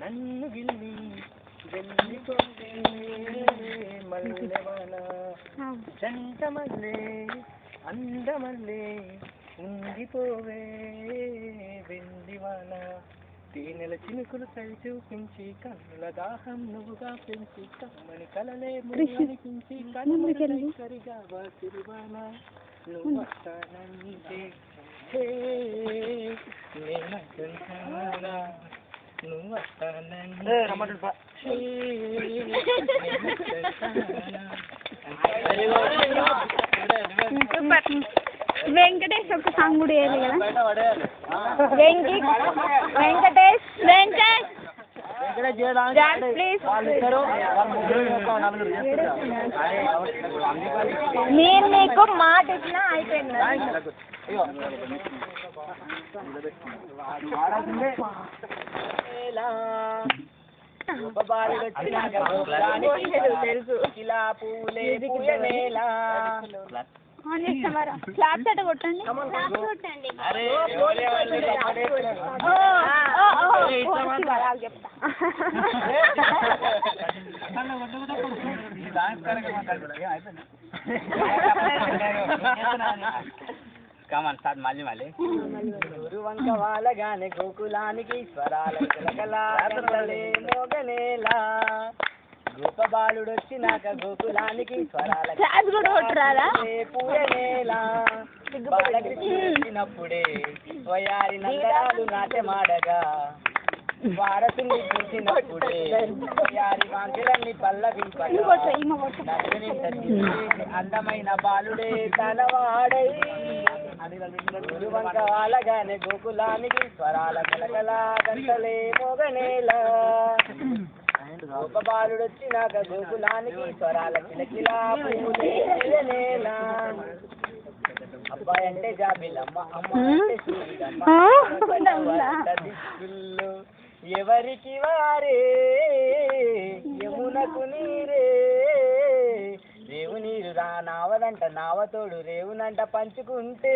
నన్ను గిల్లి వెళ్ళిపోతే మల్లెవాన జంట మల్లె అందమల్లే ఉండిపోవే వెండివాన తేనెల చినుకులు చలి చూపించి కన్నుల దాహం నువ్వుగా పెంచి కమ్మని కలలే అనిపించి కరిగా వాసిరివాన నువ్వు వస్తానంటే నేనంటున్నా నువ్వు వస్తానంటే వెంకటేష్ ఒక సాంగ్ కూడా వేయాలి కదా వెంకటేష్ ప్లీజ్ నేను నీకు మాట ఇచ్చినా అయిపోయింది తెలుసు ఇలా పూలే క్లాప్స్ అట్ట కొట్టండి చెప్తా కమాన్ స్టార్ట్ మళ్ళీ గురువంక వాళ్ళగానే గోకులానికి స్వరాల గలగలే మోగనేలా గోప బాలుడు వచ్చినాక గోకులానికి స్వరాల పూయనేలా వచ్చినప్పుడే వయారి నందరాలు నాట్యమాడగా వారసుని చూసినప్పుడే వయారి వాంకిలన్నీ పల్లవింపగా అందమైన బాలుడే తనవాడై గురువంక వాళ్ళగానే గోకులానికి స్వరాల గలగలా గంటలే మోగనేలా గోప బాలుడు వచ్చినాక గోకులానికి స్వరాల కిలకిలా పూలేలా అబ్బాయి అంటే జాబిలమ్మ అమ్మ అంటే సూర్యమ్మ ఎవరికి వారే యమునకు నీరే రేవు నీరు రా నావదంట నావతోడు రేవునంట పంచుకుంటే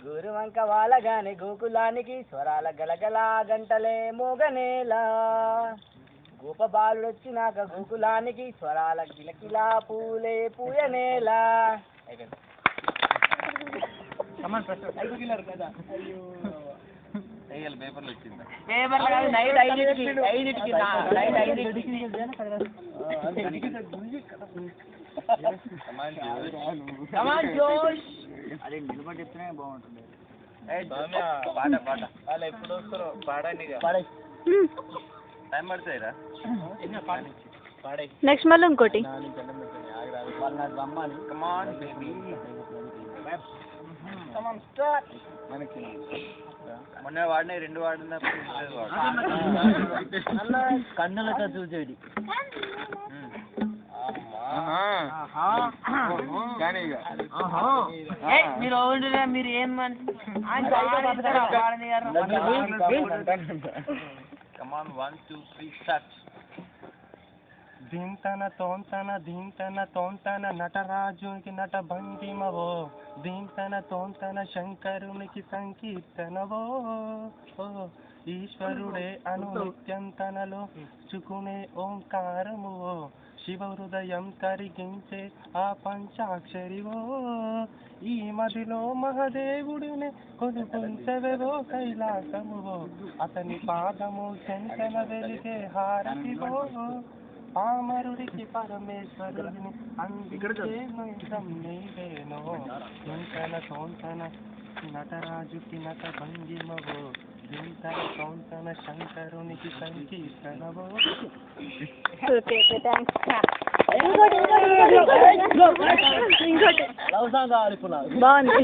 గురువంక వాళ్ళగానే గోకులానికి స్వరాల గలగలా గంటలే మోగనేలా గోప బాలుడు వచ్చినాక గోకులానికి స్వరాల కిలకిలా పూలే పూయనేలా పేపర్లు వచ్చింది నైట్ 5కి అదే నిలబడి చెప్తేనే బాగుంటుంది పాట వాళ్ళు ఎప్పుడు వస్తారో పాడండి టైం పడుతుందిరా నెక్స్ట్ మళ్ళీ ఇంకోటి మొన్న వాడినాయి 2 వాడినప్పుడు కన్నులతో చూసేది మీరు మీరు ఏం కమాన్ 1 2 3 స్టార్ట్ దింతన తోంతన నటరాజునికి నట భంగిమవో దింతన తోంతన శంకరునికి సంకీర్తనవో ఈశ్వరుడే అను నిత్యం తనలో చుకునే ఓంకారమువో శివ హృదయం కరిగించే ఆ పంచాక్షరివో ఈ మదిలో మహదేవుడిని కొనుకుంచవో కైలాసమువో అతని పాదము చెంతన వెలిగే హారతివో పామరుడికి పరమేశ్వరుడిని అందించే మంత్రం నీవేనో దింతన తోంతన నటరాజుకి నట భంగిమవో దింతన తోంతన శంకరునికి సంకీర్తనవో బాగుంది